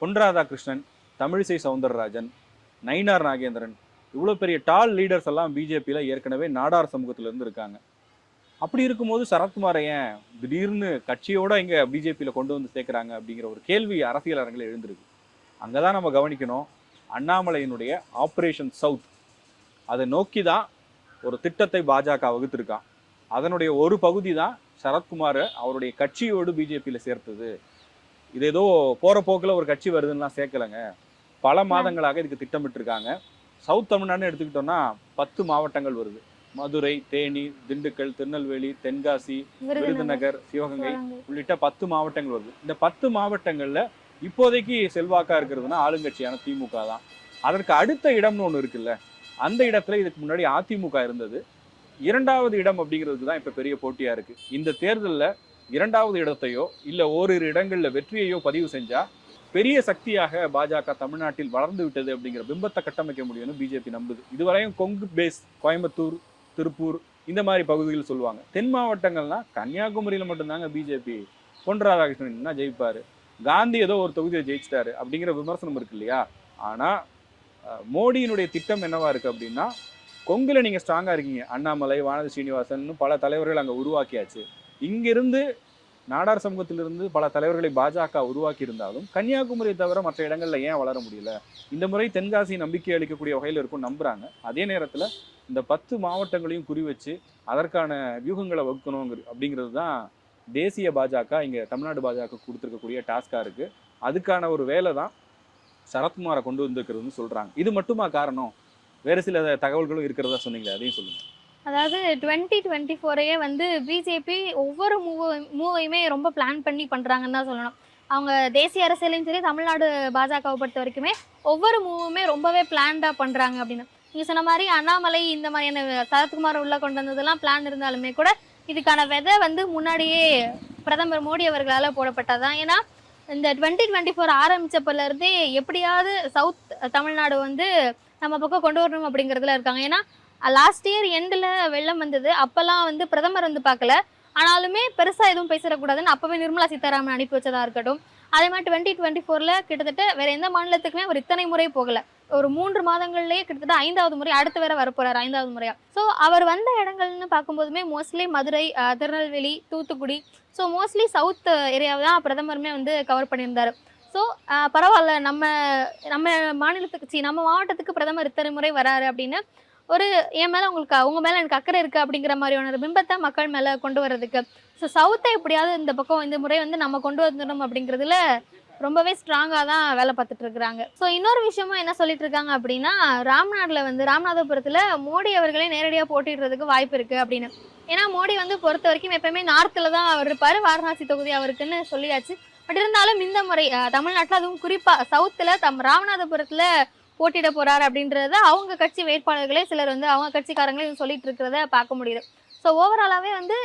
பொன் ராதாகிருஷ்ணன், தமிழிசை சவுந்தரராஜன், நயினார் நாகேந்திரன் இவ்வளோ பெரிய டால் லீடர்ஸ் எல்லாம் பிஜேபியில் ஏற்கனவே நாடார் சமூகத்திலேருந்து இருக்காங்க. அப்படி இருக்கும்போது சரத்குமாரை ஏன் திடீர்னு கட்சியோட இங்கே பிஜேபியில் கொண்டு வந்து சேர்க்குறாங்க அப்படிங்கிற ஒரு கேள்வி அரசியல் அரங்கில் எழுந்திருக்கு. அங்கே தான் நம்ம கவனிக்கணும். அண்ணாமலையினுடைய ஆப்ரேஷன் சவுத் அதை நோக்கி தான் ஒரு திட்டத்தை பாஜக வகுத்திருக்கான். அதனுடைய ஒரு பகுதி தான் சரத்குமாரை அவருடைய கட்சியோடு பிஜேபியில் சேர்த்தது. இது ஏதோ போகிற போக்கில் ஒரு கட்சி வருதுன்னெலாம் சேர்க்கலைங்க. பல மாதங்களாக இதுக்கு திட்டமிட்டிருக்காங்க. சவுத் தமிழ்நாடுன்னு எடுத்துக்கிட்டோம்னா 10 மாவட்டங்கள் வருது. மதுரை, தேனி, திண்டுக்கல், திருநெல்வேலி, தென்காசி, விருதுநகர், சிவகங்கை உள்ளிட்ட 10 மாவட்டங்கள் வருது. இந்த 10 மாவட்டங்கள்ல இப்போதைக்கு செல்வாக்கா இருக்கிறதுனா ஆளுங்கட்சியான திமுக தான். அதற்கு அடுத்த இடம்னு ஒன்று இருக்குல்ல, அந்த இடத்துல இதுக்கு முன்னாடி அதிமுக இருந்தது. 2வது இடம் அப்படிங்கிறதுக்கு தான் இப்ப பெரிய போட்டியா இருக்கு. இந்த தேர்தலில் 2வது இடத்தையோ இல்ல ஓரிரு இடங்கள்ல வெற்றியையோ பதிவு செஞ்சா பெரிய சக்தியாக பாஜக தமிழ்நாட்டில் வளர்ந்து விட்டது அப்படிங்கிற பிம்பத்தை கட்டமைக்க முடியும்னு பிஜேபி நம்புது. இதுவரையும் கொங்கு பேஸ், கோயம்புத்தூர், திருப்பூர் இந்த மாதிரி பகுதிகள் சொல்லுவாங்க. தென் மாவட்டங்கள்னா கன்னியாகுமரியில மட்டும்தாங்க பிஜேபி பொன் ராதாகிருஷ்ணன் தான் ஜெயிப்பாரு, காந்தி ஏதோ ஒரு தொகுதியை ஜெயிச்சிட்டாரு அப்படிங்கிற விமர்சனம் இருக்கு இல்லையா. ஆனா மோடியினுடைய திட்டம் என்னவா இருக்கு அப்படின்னா, கொங்குல நீங்க ஸ்ட்ராங்கா இருக்கீங்க, அண்ணாமலை, வானதி சீனிவாசன் பல தலைவர்கள் அங்க உருவாக்கியாச்சு. இங்கிருந்து நாடார் சமூகத்திலிருந்து பல தலைவர்களை பாஜக உருவாக்கி இருந்தாலும் கன்னியாகுமரியை தவிர மற்ற இடங்கள்ல ஏன் வளர முடியல? இந்த முறை தென்காசி நம்பிக்கை அளிக்கக்கூடிய வகையில் இருக்கும் நம்புறாங்க. அதே நேரத்துல இந்த 10 மாவட்டங்களையும் குறி வச்சு அதற்கான வியூகங்களை வகுக்கணும் அப்படிங்கிறது தான் தேசிய பாஜக இங்க தமிழ்நாடு பாஜக கொடுத்துருக்கக்கூடிய டாஸ்கா இருக்கு. அதுக்கான ஒரு வேலை தான் சரத்குமாரை கொண்டு வந்திருக்கிறதுன்னு சொல்றாங்க. இது மட்டுமா காரணம்? வேறு சில தகவல்களும் இருக்கிறதா சொன்னீங்களே, அதையும் சொல்லுங்க. அதாவது 2024 வந்து பிஜேபி ஒவ்வொரு மூவையுமே ரொம்ப பிளான் பண்ணி பண்ணுறாங்கன்னு தான் சொல்லணும். அவங்க தேசிய அரசியலையும் சரி, தமிழ்நாடு பாஜகவை பொறுத்த வரைக்குமே ஒவ்வொரு மூவுமே ரொம்பவே பிளான்டாக பண்ணுறாங்க அப்படின்னு. நீங்கள் சொன்ன மாதிரி அண்ணாமலை இந்த மாதிரியான சரத்குமார் உள்ள கொண்டு வந்ததெல்லாம் பிளான் இருந்தாலுமே கூட இதுக்கான விதை வந்து முன்னாடியே பிரதமர் மோடி அவர்களால் போடப்பட்டதான். ஏன்னா இந்த 2024 ஆரம்பித்தப்பலேருந்தே எப்படியாவது சவுத் தமிழ்நாடு வந்து நம்ம பக்கம் கொண்டு வரணும் அப்படிங்கிறதுல இருக்காங்க. ஏன்னா லாஸ்ட் இயர் எண்டில் வெள்ளம் வந்தது, அப்போல்லாம் வந்து பிரதமர் வந்து பார்க்கல, ஆனாலுமே பெருசாக எதுவும் பேசிடக்கூடாதுன்னு அப்போவே நிர்மலா சீதாராமன் அனுப்பி வச்சதா இருக்கட்டும். அதே மாதிரி 2024 கிட்டத்தட்ட வேற எந்த மாநிலத்துக்குமே அவர் இத்தனை முறை போகல. ஒரு 3 மாதங்கள்லேயே கிட்டத்தட்ட 5வது முறை அடுத்து வேற வரப்போறாரு, 5வது முறையா. ஸோ அவர் வந்த இடங்கள்னு பார்க்கும்போதுமே mostly Madurai, Tirunelveli, Thoothukudi, so mostly south ஏரியாவை தான் பிரதமருமே வந்து கவர் பண்ணியிருந்தாரு. ஸோ பரவாயில்ல, நம்ம நம்ம மாநிலத்துக்கு நம்ம மாவட்டத்துக்கு பிரதமர் இத்தனை முறை வராரு அப்படின்னு ஒரு என் மேலே உங்க மேலே எனக்கு அக்கறை இருக்குது அப்படிங்கிற மாதிரியான ஒரு பிம்பத்தை மக்கள் மேலே கொண்டு வர்றதுக்கு. ஸோ சவுத்தை எப்படியாவது இந்த பக்கம் இந்த முறை வந்து நம்ம கொண்டு வந்துடணும் அப்படிங்கிறதுல ரொம்பவே ஸ்ட்ராங்காக தான் வேலை பார்த்துட்டு இருக்கிறாங்க. ஸோ இன்னொரு விஷயமும் என்ன சொல்லிட்டு இருக்காங்க அப்படின்னா, ராமநாதபுரத்தில் மோடி அவர்களே நேரடியாக போட்டிடுறதுக்கு வாய்ப்பு இருக்குது அப்படின்னு. ஏன்னா மோடி வந்து பொறுத்த வரைக்கும் எப்பயுமே நார்த்தில் தான் அவர் இருப்பார், வாரணாசி தொகுதி அவருக்குன்னு சொல்லியாச்சு. பட் இருந்தாலும் இந்த முறை தமிழ்நாட்டில், அதுவும் குறிப்பாக சவுத்தில் ராமநாதபுரத்தில் போட்டியிட போறாரு அப்படின்றத அவங்க கட்சி வேட்பாளர்களே சிலர் வந்து அவங்க கட்சிக்காரங்களே சொல்லிட்டு இருக்கிறத பார்க்க முடியுது. ஸோ ஓவராலாவே வந்து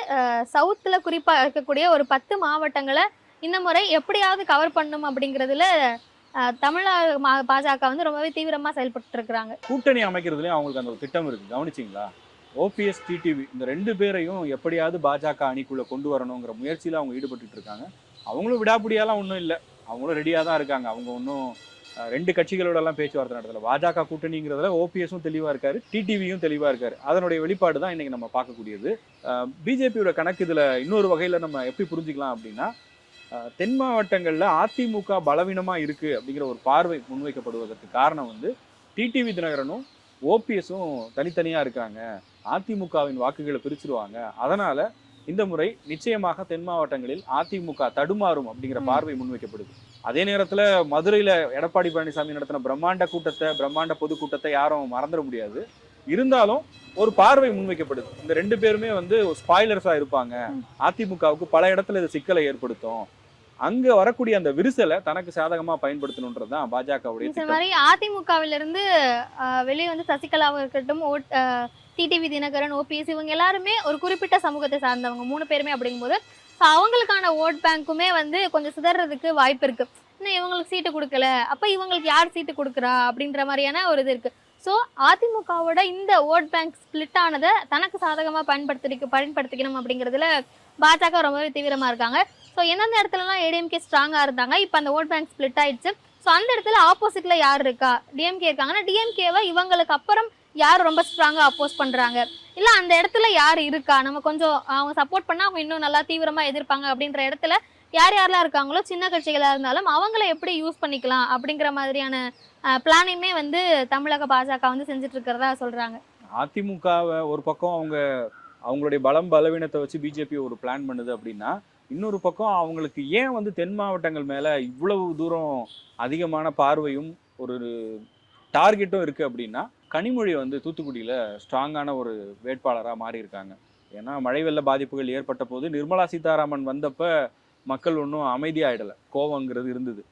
சவுத்துல குறிப்பா இருக்கக்கூடிய ஒரு 10 மாவட்டங்களை இந்த முறை எப்படியாவது கவர் பண்ணும் அப்படிங்கிறதுல தமிழ்நாடு பாஜக வந்து ரொம்பவே தீவிரமா செயல்பட்டு இருக்கிறாங்க. கூட்டணி அமைக்கிறதுலயும் அவங்களுக்கு அந்த ஒரு திட்டம் இருக்கு, கவனிச்சிங்களா? ஓபிஎஸ், டிடிவி இந்த 2 பேரையும் எப்படியாவது பாஜக அணிக்குள்ள கொண்டு வரணுங்கிற முயற்சியில அவங்க ஈடுபட்டு இருக்காங்க. அவங்களும் விடாப்பிடியாலாம் ஒன்றும் இல்லை, அவங்களும் ரெடியாக தான் இருக்காங்க. அவங்க ஒன்றும் 2 கட்சிகளோட எல்லாம் பேச்சுவார்த்தை நடத்தல. பாஜக கூட்டணிங்கிறதுல ஓபிஎஸும் தெளிவா இருக்காரு, டிடிவியும் தெளிவா இருக்காரு. அதனுடைய வெளிப்பாடு தான் இன்னைக்கு நம்ம பார்க்கக்கூடியது. பிஜேபியோட கணக்கு இதுல இன்னொரு வகையில நம்ம எப்படி புரிஞ்சுக்கலாம் அப்படின்னா, தென் மாவட்டங்கள்ல அதிமுக பலவீனமா இருக்கு அப்படிங்கிற ஒரு பார்வை முன்வைக்கப்படுவதற்கு காரணம் வந்து டிடிவி தினகரனும் ஓபிஎஸும் தனித்தனியா இருக்காங்க, அதிமுகவின் வாக்குகளை பிரிச்சிருவாங்க, அதனால இந்த முறை நிச்சயமாக தென் மாவட்டங்களில் அதிமுக தடுமாறும் அப்படிங்கிற பார்வை முன்வைக்கப்படுது. அதே நேரத்துல மதுரையில எடப்பாடி பழனிசாமி நடத்தின பிரம்மாண்ட பொதுக்கூட்டத்தை யாரும் மறந்துட முடியாது. இருந்தாலும் ஒரு பார்வை முன்வைக்கப்படுது, இந்த 2 பேருமே வந்து ஸ்பாய்லர்ஸா இருப்பாங்க, அதிமுகவுக்கு பல இடத்துல இது சிக்கலை ஏற்படுத்தும், அங்க வரக்கூடிய அந்த விரிசலை தனக்கு சாதகமா பயன்படுத்தணும்ன்றதுதான் பாஜகவுடைய. அதிமுகவிலிருந்து வெளியே வந்து சசிகலாவாக இருக்கட்டும், டிடிவி தினகரன், ஓபிஎஸ் இவங்க எல்லாருமே ஒரு குறிப்பிட்ட சமூகத்தை சார்ந்தவங்க 3 பேருமே அப்படிங்கும்போது அவங்களுக்கான ஓட் பேங்க்குமே வந்து கொஞ்சம் சிதறதுக்கு வாய்ப்பு இருக்கு. இன்னும் இவங்களுக்கு சீட்டு கொடுக்கல, அப்ப இவங்களுக்கு யார் சீட்டு கொடுக்குறா அப்படின்ற மாதிரியான ஒரு இது இருக்கு. ஸோ அதிமுகவோட இந்த ஓட் பேங்க் ஸ்பிளிட் ஆனதை தனக்கு சாதகமாக பயன்படுத்திக்கணும் அப்படிங்கிறதுல பாஜக ரொம்பவே தீவிரமாக இருக்காங்க. ஸோ எந்தெந்த இடத்துலலாம் ஏடிஎம்கே ஸ்ட்ராங்காக இருந்தாங்க, இப்போ அந்த ஓட் பேங்க் ஸ்பிளிட் ஆயிடுச்சு. ஸோ அந்த இடத்துல ஆப்போசிட்ல யார் இருக்கா, டிஎம்கே இருக்காங்கன்னா டிஎம்கேவை இவங்களுக்கு அப்புறம் யார் ரொம்ப ஸ்ட்ராங்கா அப்போஸ் பண்றாங்க, இல்ல அந்த இடத்துல யார் இருக்கா, நம்ம கொஞ்சம் அவங்க சப்போர்ட் பண்ணா அவங்க இன்னும் நல்லா தீவிரமா எதிர்ப்பாங்க அப்படின்ற இடத்துல யார் யாரெல்லாம் இருக்காங்களோ சின்ன கட்சிகளா இருந்தாலும் அவங்கள எப்படி யூஸ் பண்ணிக்கலாம் அப்படிங்கிற மாதிரியான பிளானையுமே வந்து தமிழக பாஜக வந்து செஞ்சுட்டு இருக்கிறதா சொல்றாங்க. அதிமுகவை ஒரு பக்கம் அவங்களுடைய பலம் பலவீனத்தை வச்சு பிஜேபி ஒரு பிளான் பண்ணுது அப்படின்னா, இன்னொரு பக்கம் அவங்களுக்கு ஏன் வந்து தென் மாவட்டங்கள் மேல இவ்வளவு தூரம் அதிகமான பார்வையும் ஒரு டார்கெட்டும் இருக்கு அப்படின்னா, கனிமொழி வந்து தூத்துக்குடியில ஸ்ட்ராங்கான ஒரு வேட்பாளரா மாறி இருக்காங்க. ஏன்னா மழை வெள்ள பாதிப்புகள் ஏற்பட்ட போது நிர்மலா சீதாராமன் வந்தப்ப மக்கள் ஒன்றும் அமைதியாயிடல, கோவங்கிறது இருந்தது.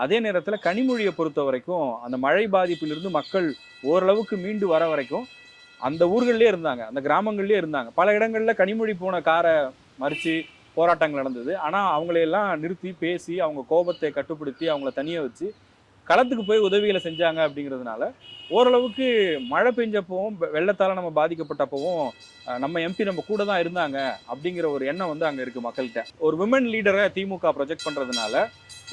அதே நேரத்துல கனிமொழியை பொறுத்த வரைக்கும் அந்த மழை பாதிப்பிலிருந்து மக்கள் ஓரளவுக்கு மீண்டு வர வரைக்கும் அந்த ஊர்கள்லயே இருந்தாங்க, அந்த கிராமங்கள்லயே இருந்தாங்க. பல இடங்கள்ல கனிமொழி போன காரை மறிச்சு போராட்டங்கள் நடந்தது. ஆனா அவங்களையெல்லாம் நிறுத்தி பேசி அவங்க கோபத்தை கட்டுப்படுத்தி அவங்கள தனியா வச்சு களத்துக்கு போய் உதவிகளை செஞ்சாங்க. அப்படிங்கிறதுனால ஓரளவுக்கு மழை பெஞ்சப்பவும் வெள்ளத்தால நம்ம பாதிக்கப்பட்டப்பவும் நம்ம எம்பி நம்ம கூட தான் இருந்தாங்க அப்படிங்கிற ஒரு எண்ணம் வந்து அங்க இருக்கு மக்கள்கிட்ட. ஒரு விமன் லீடரை திமுக ப்ரொஜெக்ட் பண்றதுனால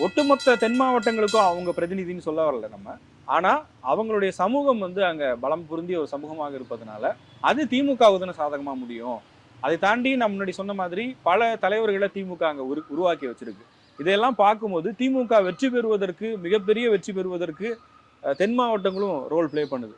ஒட்டுமொத்த தென் மாவட்டங்களுக்கும் அவங்க பிரதிநிதின்னு சொல்ல வரல நம்ம. ஆனா அவங்களுடைய சமூகம் வந்து அங்க பலம் பொருந்திய ஒரு சமூகமாக இருப்பதனால அது திமுகவுக்கு தானே சாதகமா முடியும். அதை தாண்டி நம்ம முன்னாடி சொன்ன மாதிரி பல தலைவர்களை திமுக அங்க உருவாக்கி வச்சிருக்கு. இதையெல்லாம் பார்க்கும்போது திமுக வெற்றி பெறுவதற்கு, மிகப்பெரிய வெற்றி பெறுவதற்கு தென் மாவட்டங்களும் ரோல் பிளே பண்ணுது.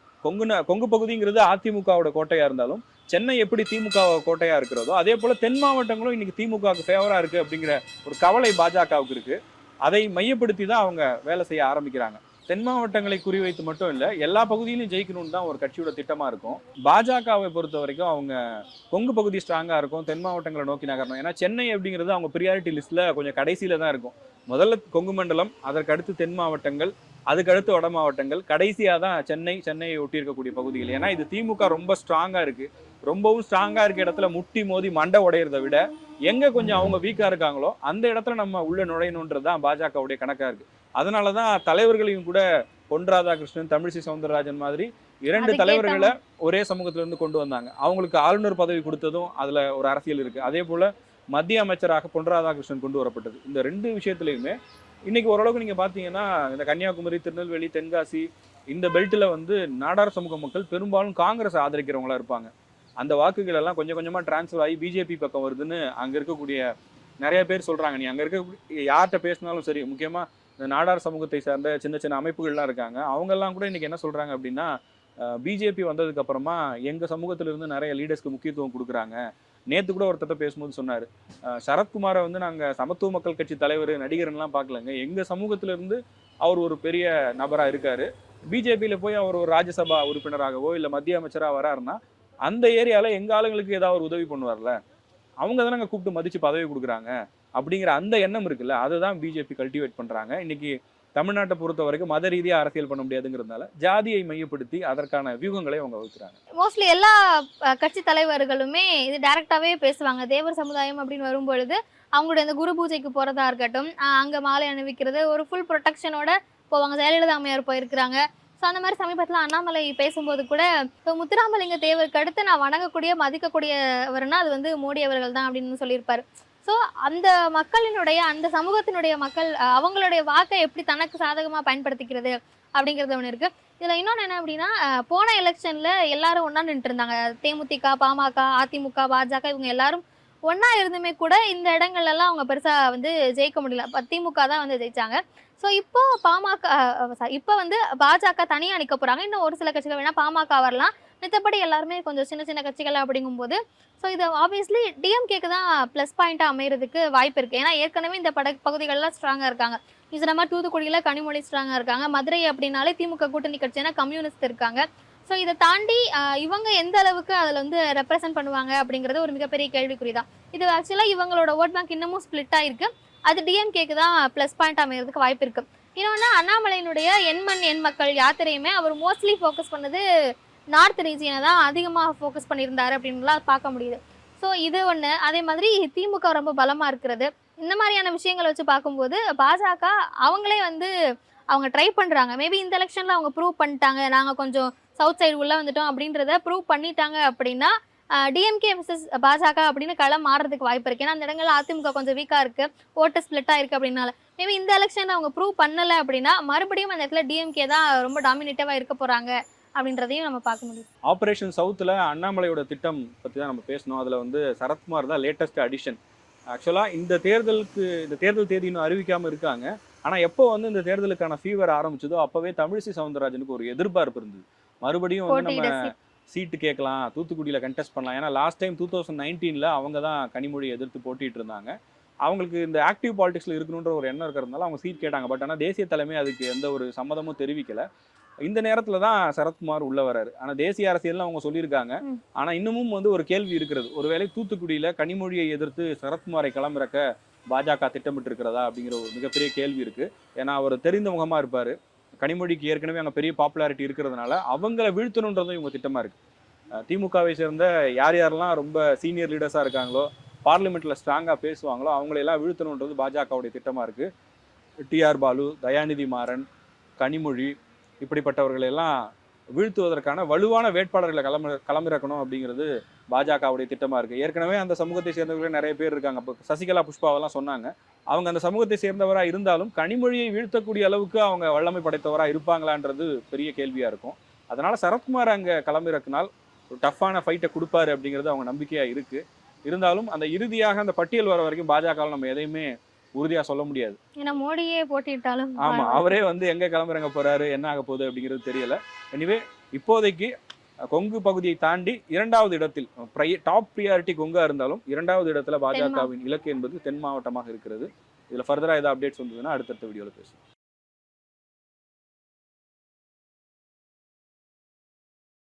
கொங்கு பகுதிங்கிறது அதிமுகவோட கோட்டையா இருந்தாலும் சென்னை எப்படி திமுக கோட்டையா இருக்கிறதோ அதே போல தென் மாவட்டங்களும் இன்னைக்கு திமுகவுக்கு ஃபேவரா இருக்கு அப்படிங்கிற ஒரு கவலை பாஜகவுக்கு இருக்கு. அதை மையப்படுத்தி தான் அவங்க வேலை செய்ய ஆரம்பிக்கிறாங்க. தென் மாவட்டங்களை குறிவைத்து மட்டும் இல்லை, எல்லா பகுதியிலும் ஜெயிக்கணும்னு தான் ஒரு கட்சியோட திட்டமா இருக்கும். பாஜகவை பொறுத்த வரைக்கும் அவங்க கொங்கு பகுதி ஸ்ட்ராங்கா இருக்கும், தென் மாவட்டங்களை நோக்கி நகரணும். ஏன்னா சென்னை அப்படிங்கிறது அவங்க ப்ரியாரிட்டி லிஸ்ட்ல கொஞ்சம் கடைசியில தான் இருக்கும். முதல்ல கொங்கு மண்டலம், அதற்கு அடுத்து தென் மாவட்டங்கள், அதுக்கு அடுத்து வட மாவட்டங்கள், கடைசியா தான் சென்னையை ஒட்டி இருக்கக்கூடிய பகுதிகள். ஏன்னா இது திமுக ரொம்ப ஸ்ட்ராங்கா இருக்கு. ரொம்பவும் ஸ்ட்ராங்கா இருக்க இடத்துல முட்டி மோதி மண்டை உடையிறத விட எங்க கொஞ்சம் அவங்க வீக்கா இருக்காங்களோ அந்த இடத்துல நம்ம உள்ள நுழையணுன்றதுதான் பாஜகவுடைய கணக்கா இருக்கு. அதனாலதான் தலைவர்களையும் கூட பொன் ராதாகிருஷ்ணன், தமிழிசை சவுந்தரராஜன் மாதிரி 2 தலைவர்களை ஒரே சமூகத்துல இருந்து கொண்டு வந்தாங்க. அவங்களுக்கு ஆளுநர் பதவி கொடுத்ததும் அதுல ஒரு அரசியல் இருக்கு. அதே போல மத்திய அமைச்சராக பொன் ராதாகிருஷ்ணன் கொண்டு வரப்பட்டது. இந்த 2 விஷயத்திலையுமே இன்னைக்கு ஓரளவுக்கு நீங்க பாத்தீங்கன்னா இந்த கன்னியாகுமரி, திருநெல்வேலி, தென்காசி இந்த பெல்ட்ல வந்து நாடார் சமூக மக்கள் பெரும்பாலும் காங்கிரஸ் ஆதரிக்கிறவங்களா இருப்பாங்க. அந்த வாக்குகள் எல்லாம் கொஞ்சம் கொஞ்சமா டிரான்ஸ்ஃபர் ஆகி பிஜேபி பக்கம் வருதுன்னு அங்க இருக்கக்கூடிய நிறைய பேர் சொல்றாங்க. நீ அங்க இருக்கக்கூடிய யார்கிட்ட பேசினாலும் சரி, முக்கியமா இந்த நாடார் சமூகத்தை சார்ந்த சின்ன சின்ன அமைப்புகள்லாம் இருக்காங்க, அவங்க எல்லாம் கூட இன்னைக்கு என்ன சொல்றாங்க அப்படின்னா, பிஜேபி வந்ததுக்கு அப்புறமா எங்க சமூகத்துல இருந்து நிறைய லீடர்ஸ்க்கு முக்கியத்துவம் கொடுக்குறாங்க. நேத்து கூட ஒருத்தட்ட பேசும்போது சொன்னாரு, சரத்குமாரை வந்து நாங்க சமத்துவ மக்கள் கட்சி தலைவர் நடிகர்லாம் பார்க்கலங்க, எங்க சமூகத்துல இருந்து அவர் ஒரு பெரிய நபரா இருக்காரு. பிஜேபியில போய் அவர் ஒரு ராஜ்யசபா உறுப்பினராகவோ இல்ல மத்திய அமைச்சரா வராருன்னா அந்த ஏரியால எங்க ஆளுங்களுக்கு ஏதாவது ஒரு உதவி பண்ணுவார்ல, அவங்க தானே அங்க கூப்பிட்டு மதிச்சு பதவி கொடுக்குறாங்க அப்படிங்கிற அந்த எண்ணம் இருக்குல்ல, அதுதான் பிஜேபி கல்டிவேட் பண்றாங்க. இன்னைக்கு தமிழ்நாட்டை பொறுத்த வரைக்கும் மத ரீதியா அரசியல் பண்ண முடியாதுங்கிறதுனால ஜாதியை மையப்படுத்தி அதற்கான வியூகங்களை அவங்க வகுக்கிறாங்க. மோஸ்ட்லி எல்லா கட்சி தலைவர்களுமே இது டைரக்டாவே பேசுவாங்க. தேவர் சமுதாயம் அப்படின்னு வரும்பொழுது அவங்களுடைய அந்த குரு பூஜைக்கு போறதா இருக்கட்டும், அங்க மாலை அணிவிக்கிறது, ஒரு ஃபுல் ப்ரொடெக்ஷனோட போவாங்க. ஜெயலலிதா அம்மையார் போயிருக்கிறாங்க. ஸோ அந்த மாதிரி சமீபத்தில் அண்ணாமலை பேசும்போது கூட, இப்போ முத்துராமலிங்க தேவருக்கு அடுத்து நான் வணங்கக்கூடிய மதிக்கக்கூடியவர்னா அது வந்து மோடி அவர்கள் தான் அப்படின்னு சொல்லியிருப்பாரு. ஸோ அந்த மக்களினுடைய, அந்த சமூகத்தினுடைய மக்கள் அவங்களுடைய வாக்கை எப்படி தனக்கு சாதகமாக பயன்படுத்திக்கிறது அப்படிங்கிறது ஒன்று இருக்குது. இதில் இன்னொன்று என்ன அப்படின்னா, போன எலெக்ஷனில் எல்லாரும் ஒன்றா நின்றுட்டு இருந்தாங்க. தேமுதிக, பாமக, அதிமுக, பாஜக இவங்க எல்லாரும் ஒன்றா இருந்துமே கூட இந்த இடங்கள்லாம் அவங்க பெருசாக வந்து ஜெயிக்க முடியல. திமுக தான் வந்து ஜெயிச்சாங்க. ஸோ இப்போ இப்போ வந்து பாஜக தனியாக நிற்க போகிறாங்க. இன்னும் ஒரு சில கட்சிகள் வேணால் பாமக வரலாம், மித்தபடி எல்லாருமே கொஞ்சம் சின்ன சின்ன கட்சிகள் அப்படிங்கும்போது ஸோ இது ஆப்வியஸ்லி டிஎம்கேக்கு தான் ப்ளஸ் பாயிண்ட்டாக அமைகிறதுக்கு வாய்ப்பு இருக்குது. ஏன்னா ஏற்கனவே இந்த பகுதிகளெலாம் ஸ்ட்ராங்காக இருக்காங்க. இது நம்ம தூத்துக்குடியில் கனிமொழி ஸ்ட்ராங்காக இருக்காங்க. மதுரை அப்படின்னாலே திமுக கூட்டணி கட்சினா கம்யூனிஸ்ட் இருக்காங்க. ஸோ இதை தாண்டி இவங்க எந்த அளவுக்கு அதில் வந்து ரெப்ரசென்ட் பண்ணுவாங்க அப்படிங்கிறது ஒரு மிகப்பெரிய கேள்விக்குறி தான். இது ஆக்சுவலாக இவங்களோட ஓட் பேங்க் இன்னமும் ஸ்பிளிட் ஆகிருக்கு. அது டிஎம்கேக்கு தான் ப்ளஸ் பாயிண்ட் அமைகிறதுக்கு வாய்ப்பு இருக்குது. இன்னொன்று, அண்ணாமலையினுடைய எண் மண் எண் மக்கள் யாத்திரையுமே அவர் மோஸ்ட்லி ஃபோக்கஸ் பண்ணது நார்த் ரீஜியனை தான் அதிகமாக ஃபோக்கஸ் பண்ணியிருந்தாரு அப்படின்லாம் பார்க்க முடியுது. ஸோ இது ஒன்று. அதே மாதிரி திமுக ரொம்ப பலமாக இருக்கிறது. இந்த மாதிரியான விஷயங்களை வச்சு பார்க்கும்போது பாஜக அவங்களே வந்து அவங்க ட்ரை பண்ணுறாங்க. மேபி இந்த எலெக்ஷனில் அவங்க ப்ரூவ் பண்ணிட்டாங்க, நாங்கள் கொஞ்சம் சவுத் சைடு உள்ளே வந்துட்டோம் அப்படின்றத ப்ரூவ் பண்ணிட்டாங்க அப்படின்னா டிஎம்கே விசஸ் பாஜக அப்படின்னு களம் மாறுறதுக்கு வாய்ப்பு இருக்குது. ஏன்னா அந்த இடங்கள்ல அதிமுக கொஞ்சம் வீக்காக இருக்குது, ஓட்டு ஸ்பிளிட்டாக இருக்குது அப்படின்னால மேபி இந்த எலெக்ஷன் அவங்க ப்ரூவ் பண்ணல அப்படின்னா மறுபடியும் அந்த இடத்துல டிஎம்கே தான் ரொம்ப டாமினேட்டிவா இருக்க போறாங்க அப்படின்றதையும் நம்ம பார்க்க முடியும். ஆபரேஷன் சவுத்தில் அண்ணாமலையோட திட்டம் பற்றி தான் நம்ம பேசணும். அதில் வந்து சரத்குமார் தான் லேட்டஸ்ட் அடிஷன். ஆக்சுவலாக இந்த தேர்தல் தேதி இன்னும் அறிவிக்காமல் இருக்காங்க. ஆனால் எப்போ வந்து இந்த தேர்தலுக்கான ஃபீவர் ஆரம்பிச்சதோ அப்போவே தமிழிசை சவுந்தரராஜனுக்கு ஒரு எதிர்பார்ப்பு இருந்தது. மறுபடியும் வந்து நம்ம சீட்டு கேட்கலாம், தூத்துக்குடியில் கண்டெஸ்ட் பண்ணலாம். ஏன்னா லாஸ்ட் டைம் 2019 அவங்க தான் கனிமொழியை எதிர்த்து போட்டிட்டு இருந்தாங்க. அவங்களுக்கு இந்த ஆக்டிவ் பாலிடிக்ஸில் இருக்கணுன்ற ஒரு எண்ணம் இருக்கிறதுனால அவங்க சீட் கேட்டாங்க. பட் ஆனால் தேசிய தலைமை அதுக்கு எந்த ஒரு சம்மதமும் தெரிவிக்கலை. இந்த நேரத்தில் தான் சரத்குமார் உள்ள வராரு. ஆனால் தேசிய அரசியல்னு அவங்க சொல்லியிருக்காங்க. ஆனால் இன்னமும் வந்து ஒரு கேள்வி இருக்கிறது. ஒருவேளை தூத்துக்குடியில் கனிமொழியை எதிர்த்து சரத்குமாரை களமிறக்க பாஜக திட்டமிட்டு இருக்கிறதா அப்படிங்கிற ஒரு மிகப்பெரிய கேள்வி இருக்கு. ஏன்னா அவர் தெரிந்த முகமா இருப்பாரு. கனிமொழிக்கு ஏற்கனவே அங்கே பெரிய பாப்புலாரிட்டி இருக்கிறதுனால அவங்கள வீழ்த்தணுன்றதும் இவங்க திட்டமா இருக்கு. திமுகவை சேர்ந்த யாரெல்லாம் ரொம்ப சீனியர் லீடர்ஸா இருக்காங்களோ, பார்லிமெண்ட்ல ஸ்ட்ராங்கா பேசுவாங்களோ அவங்களையெல்லாம் வீழ்த்தணுன்றது பாஜகவுடைய திட்டமா இருக்கு. டிஆர் பாலு, தயாநிதி மாறன், கனிமொழி இப்படிப்பட்டவர்களை எல்லாம் வீழ்த்துவதற்கான வலுவான வேட்பாளர்களை களமிறக்கணும் அப்படிங்கிறது பாஜகவுடைய திட்டமா இருக்கு. ஏற்கனவே அந்த சமூகத்தை சேர்ந்தவர்களே நிறைய பேர் இருக்காங்க. இப்போ சசிகலா புஷ்பாவெல்லாம் சொன்னாங்க. அவங்க அந்த சமூகத்தை சேர்ந்தவரா இருந்தாலும் கனிமொழியை வீழ்த்தக்கூடிய அளவுக்கு அவங்க வல்லமை படைத்தவரா இருப்பாங்களான்றது பெரிய கேள்வியா இருக்கும். அதனால சரத்குமார் அங்க களமிறக்கினால் ஒரு டஃப்பான ஃபைட்டை கொடுப்பாரு அப்படிங்கிறது அவங்க நம்பிக்கையா இருக்கு. இருந்தாலும் அந்த இறுதியாக அந்த பட்டியல் வர வரைக்கும் பாஜகவில் நம்ம எதையுமே உறுதியா சொல்ல முடியாது. ஏன்னா மோடியே போட்டிட்டாலும் ஆமா, அவரே வந்து எங்க கிளம்புறங்க போறாரு, என்ன ஆக போகுது அப்படிங்கிறது தெரியல. எனிவே இப்போதைக்கு கொங்கு பகுதியை தாண்டி 2வது இடத்தில் டாப் ப்ரியாரிட்டி கொங்கா இருந்தாலும் 2வது இடத்துல பாஜகவின் இலக்கு என்பது தென் மாவட்டமாக இருக்கிறது. இதுல ஃபர்தரா ஏதாவது அப்டேட்ஸ் வந்ததுன்னா அடுத்தடுத்த வீடியோல பேசுவோம்.